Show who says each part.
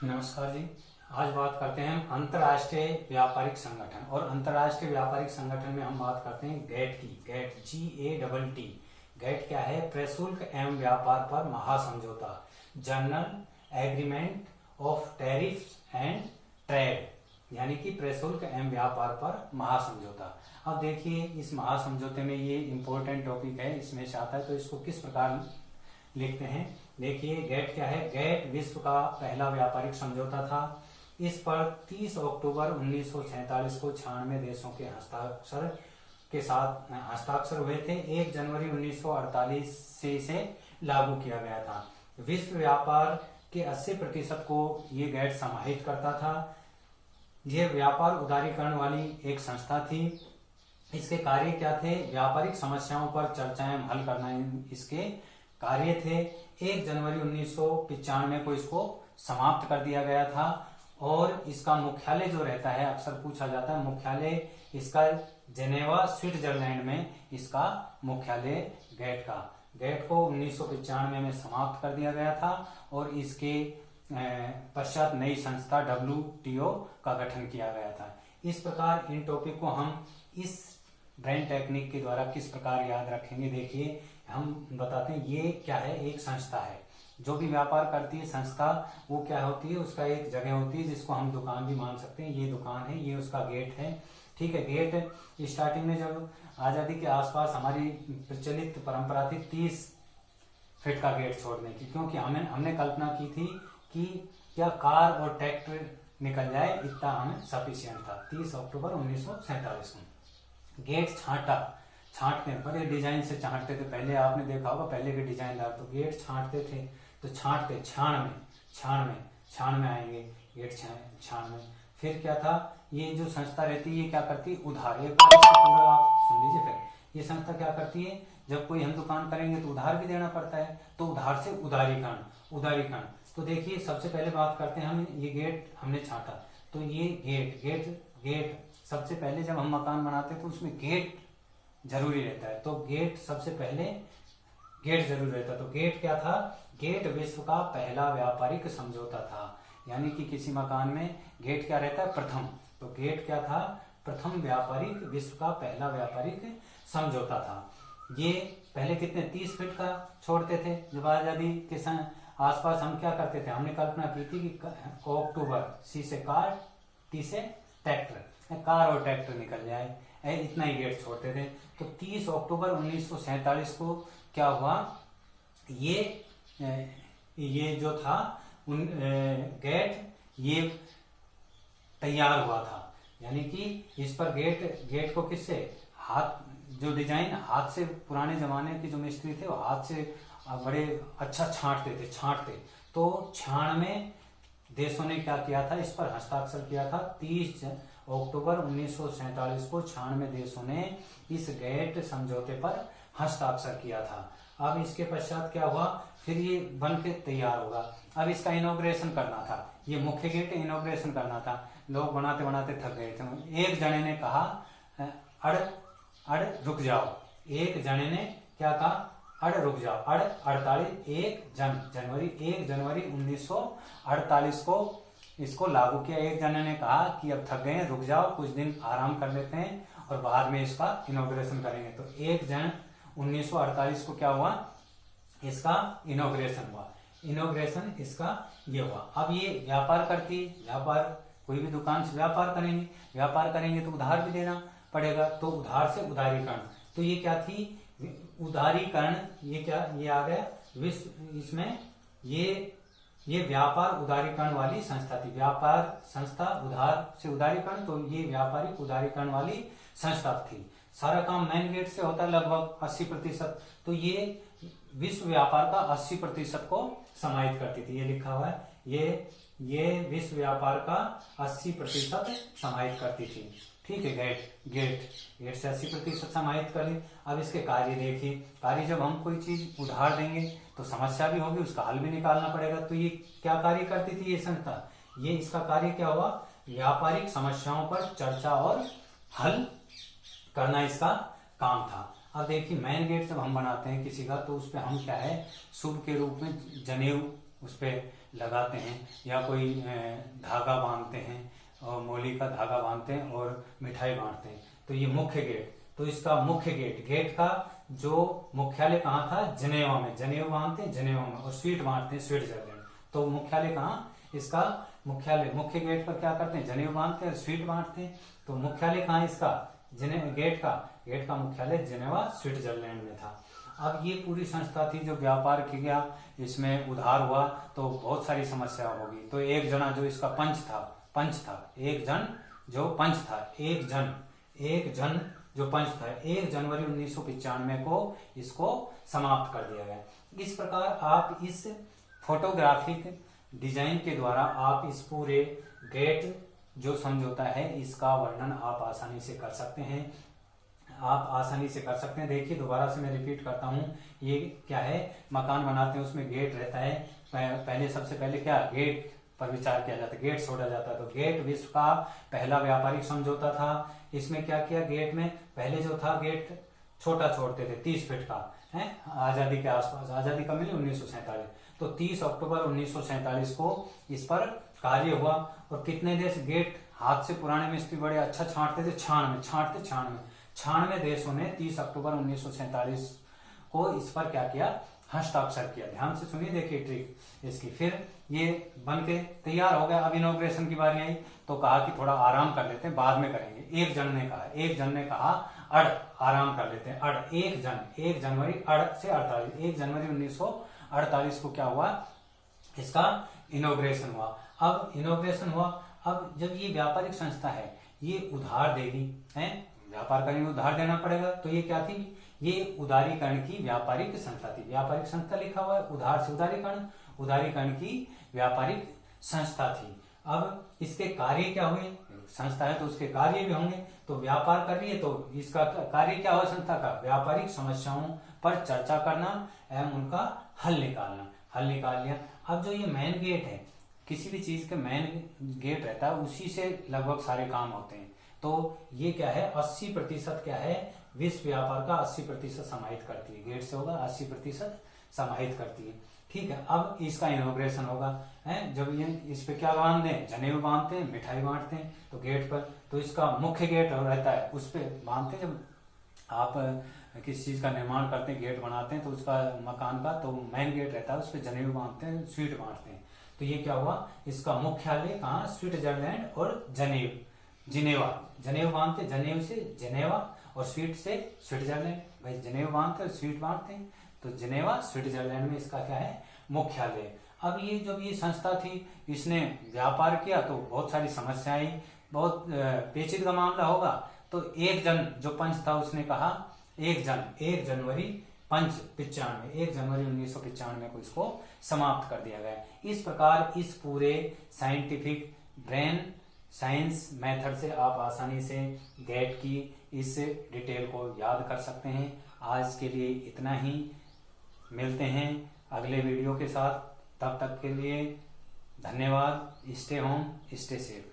Speaker 1: नमस्कार जी। आज बात करते हैं हम अंतर्राष्ट्रीय व्यापारिक संगठन। और अंतर्राष्ट्रीय व्यापारिक संगठन में हम बात करते हैं गैट की। Gate GATT। गैट क्या है? प्रशुल्क एवं व्यापार पर महासमझौता, general agreement of tariffs and trade, यानी कि प्रशुल्क एवं व्यापार पर महासमझौता। अब देखिए, इस महासमझौते में ये इंपॉर्टेंट टॉपिक है, इसमें से आता है, तो इसको किस प्रकार लिखते हैं। देखिए, गैट क्या है? गैट विश्व का पहला व्यापारिक समझौता था। इस पर 30 अक्टूबर 1947 को 96 देशों के हस्ताक्षर हुए थे। 1 जनवरी 1948 से इसे लागू किया गया था। विश्व व्यापार के 80% को ये गैट समाहित करता था। यह व्यापार उदारीकरण वाली एक संस्था थी। इसके कार्य क्या थे? व्यापारिक समस्याओं पर चर्चाएं हल करना इसके कार्य थे। 1 जनवरी 1995 को इसको समाप्त कर दिया गया था। और इसका मुख्यालय जो रहता है, अक्सर पूछा जाता है, मुख्यालय इसका जेनेवा स्विट्जरलैंड में इसका मुख्यालय गैट का। गैट को 1995 में समाप्त कर दिया गया था और इसके पश्चात नई संस्था WTO का गठन किया गया था। इस प्रकार इन टॉपिक को हम इस ब्रेन टेक्निक के द्वारा किस प्रकार याद रखेंगे। देखिए, हम बताते हैं ये क्या है। एक संस्था है, जो भी व्यापार करती है संस्था, वो क्या होती है, उसका एक जगह होती है जिसको हम दुकान भी मान सकते हैं। ये दुकान है, ये उसका गेट है। ठीक है। गेट स्टार्टिंग में जब आजादी के आसपास हमारी प्रचलित परंपरा थी 30 फीट का गेट छोड़ने की, क्योंकि हमने कल्पना की थी कि क्या कार और ट्रैक्टर निकल जाए, इतना हमें सफिशियंट था। 30 अक्टूबर 1947 को गेट छांटते हैं, बड़े डिजाइन से छांटते थे। पहले आपने देखा होगा, पहले के डिजाइनदार तो गेट छांटते थे, तो छांटते छाण में आएंगे गेट छाण में। फिर क्या था, ये जो संस्था रहती है ये क्या करती है? उधार। एक बार इसको पूरा आप सुन लीजिए। फिर ये संस्था क्या करती है, जब कोई हम दुकान करेंगे तो उधार भी देना पड़ता है, तो उधार से उदारीकरण। तो देखिए, सबसे पहले बात करते हैं हम, ये गेट हमने छांटा, तो ये गेट सबसे पहले जब हम मकान बनाते हैं तो उसमें गेट जरूरी रहता है। तो गेट सबसे पहले गेट जरूरी रहता है। तो गेट क्या था? गेट विश्व का पहला व्यापारिक समझौता था। यानी कि किसी मकान में गेट क्या रहता है? प्रथम। तो गेट क्या था? प्रथम व्यापारिक, विश्व का पहला व्यापारिक समझौता था। ये पहले कितने 30 फीट का छोड़ते थे। जब आजादी के आसपास हम क्या करते थे, हमने कल्पना की थी कि अक्टूबर, सी से कार, टी से ट्रैक्टर, कार और ट्रैक्टर निकल जाए, इतना ही गेट छोड़ते थे। तो 30 अक्टूबर 1947 को क्या हुआ, ये जो था गेट ये तैयार हुआ था। यानी कि इस पर गेट को किससे, हाथ, जो डिजाइन हाथ से, पुराने जमाने के जो मिस्त्री थे वो हाथ से बड़े अच्छा छांटते। तो 96 देशों ने क्या किया था, इस पर हस्ताक्षर किया था। 30 अक्टूबर 1947 को 96 देशों ने इस गेट समझौते पर हस्ताक्षर किया था। अब इसके पश्चात क्या हुआ, फिर ये बन के तैयार होगा। अब इसका इनॉग्रेशन करना था, ये मुख्य गेट इनॉग्रेशन करना था। लोग बनाते बनाते थक गए थे। एक जने ने कहा अड़ रुक जाओ। एक जने ने क्या कहा, अड़ रुक जाओ। 1 जनवरी 1948 को इसको लागू किया। एक जने ने कहा कि अब थक गए, रुक जाओ, कुछ दिन आराम कर लेते हैं और बाद में इसका इनॉग्रेशन करेंगे। तो 1 जनवरी 1948 को क्या हुआ, इसका इनॉग्रेशन हुआ। इनॉग्रेशन इसका ये हुआ। अब ये व्यापार कोई भी दुकान से व्यापार करेंगे तो उधार भी देना पड़ेगा। तो उधार से उदारीकरण, तो ये क्या थी, उदारीकरण। ये आ गया विश्व, इसमें ये व्यापार उदारीकरण वाली संस्था थी। व्यापार संस्था, उधार से उदारीकरण, तो ये व्यापारिक उदारीकरण वाली संस्था थी। सारा काम मेन गेट से होता है लगभग 80%। तो ये विश्व व्यापार का 80% को समाहित करती थी। ये लिखा हुआ है, ये विश्व व्यापार का 80% समाहित करती थी। ठीक है। गेट से 80% समाहित कर ली। अब इसके कार्य देखिए। कार्य, जब हम कोई चीज उधार देंगे तो समस्या भी होगी, उसका हल भी निकालना पड़ेगा। तो ये क्या कार्य करती थी ये संस्था, ये इसका कार्य क्या हुआ, व्यापारिक समस्याओं पर चर्चा और हल करना इसका काम था। अब देखिए, मेन गेट जब हम बनाते हैं किसी का, तो उस पर हम क्या है, शुभ के रूप में जनेऊ उस पर लगाते हैं या कोई धागा बांधते हैं और मूली का धागा बांधते हैं और मिठाई बांटते हैं। तो ये मुख्य गेट, तो इसका मुख्य गेट का जो मुख्यालय कहाँ था, जनेवा में, जनेवा बांधते हैं जनेवा में, और स्वीट बांटते हैं स्विट्जरलैंड। तो मुख्यालय कहाँ, इसका मुख्यालय, मुख्य गेट पर क्या करते हैं, जनेवा बांधते हैं और स्वीट बांटते हैं। तो मुख्यालय कहाँ इसका, गेट का मुख्यालय जिनेवा स्विट्जरलैंड में था। अब ये पूरी संस्था थी जो व्यापार किया, इसमें उधार हुआ तो बहुत सारी समस्या होगी। तो एक जना जो इसका पंच था, एक जन जो पंच था, एक जन जो पंच था, 1 जनवरी 1995 को इसको समाप्त कर दिया गया। इस प्रकार आप इस फोटोग्राफिक डिजाइन के द्वारा आप इस पूरे गेट जो समझौता है इसका वर्णन आप आसानी से कर सकते हैं। देखिए दोबारा से मैं रिपीट करता हूँ, ये क्या है, मकान बनाते हैं उसमें गेट रहता है। पहले सबसे पहले क्या, गेट पर विचार किया जाता है, गेट छोड़ा जाता है। तो गेट विश्व का पहला व्यापारिक समझौता था। इसमें क्या किया, गेट में पहले जो था गेट छोटा छोड़ते थे, 30 फीट का है, आजादी के आसपास, आजादी कब मिली 1947। तो 30 अक्टूबर 1947 को इस पर कार्य हुआ। और कितने देश, गेट हाथ से पुराने मिस्त्री बड़े अच्छा छांटते थे, 96 देशों ने 30 अक्टूबर 1947 को इस पर क्या किया, हस्ताक्षर किया। ध्यान से सुनिए, देखिए ट्रिक इसकी। फिर ये बन के तैयार हो गया। अब इनॉग्रेशन की बारी आई तो कहा कि थोड़ा आराम कर लेते हैं, बाद में करेंगे। एक जन ने कहा आराम कर लेते हैं। 1 जनवरी 1 जनवरी 1948 को क्या हुआ, इसका इनॉग्रेशन हुआ। अब जब ये व्यापारिक संस्था है, ये उधार देगी, है, व्यापार करने में उधार देना पड़ेगा। तो ये क्या थी, ये उदारीकरण की व्यापारिक संस्था थी। व्यापारिक संस्था लिखा हुआ है, उधार से उदारीकरण की व्यापारिक संस्था थी। अब इसके कार्य क्या हुए, संस्था है तो उसके कार्य भी होंगे। तो व्यापार कर रही है तो इसका कार्य क्या हुआ, संस्था का व्यापारिक समस्याओं पर चर्चा करना एवं उनका हल निकाल लिया। अब जो ये मेन गेट है, किसी भी चीज के मेन गेट रहता है, उसी से लगभग सारे काम होते हैं। तो ये क्या है, 80% क्या है, विश्व व्यापार का 80% समाहित करती है। गेट से होगा 80% समाहित करती है। ठीक है, अब इसका इनॉग्रेशन होगा, है, जब ये इस पे क्या बांधते हैं, जनेऊ बांधते हैं, मिठाई बांटते हैं। तो गेट पर, तो इसका मुख्य गेट रहता है, उस पे बांधते हैं। जब आप किसी चीज का निर्माण करते हैं, गेट बनाते हैं, तो उसका मकान का तो मेन गेट रहता है, उस पे जनेऊ बांधते हैं, स्वीट बांटते हैं। तो ये क्या हुआ, इसका मुख्यालय कहाँ, स्विट्जरलैंड और जिनेवा बांधते, जनेऊ से जिनेवा और स्वीट से स्विट्जरलैंड। भाई जनेऊ बांधते और स्वीट बांटते हैं, तो जिनेवा स्विट्जरलैंड में इसका क्या है, मुख्यालय। अब ये जब ये संस्था थी, इसने व्यापार किया तो बहुत सारी समस्याएं, बहुत पेचीदा मामला होगा। तो एक जन जो पंच था उसने कहा, 1 जनवरी 1995 को इसको समाप्त कर दिया गया। इस प्रकार इस पूरे साइंटिफिक ब्रेन साइंस मेथड से आप आसानी से गेट की इस डिटेल को याद कर सकते हैं। आज के लिए इतना ही, मिलते हैं अगले वीडियो के साथ। तब तक के लिए धन्यवाद। Stay home, stay safe.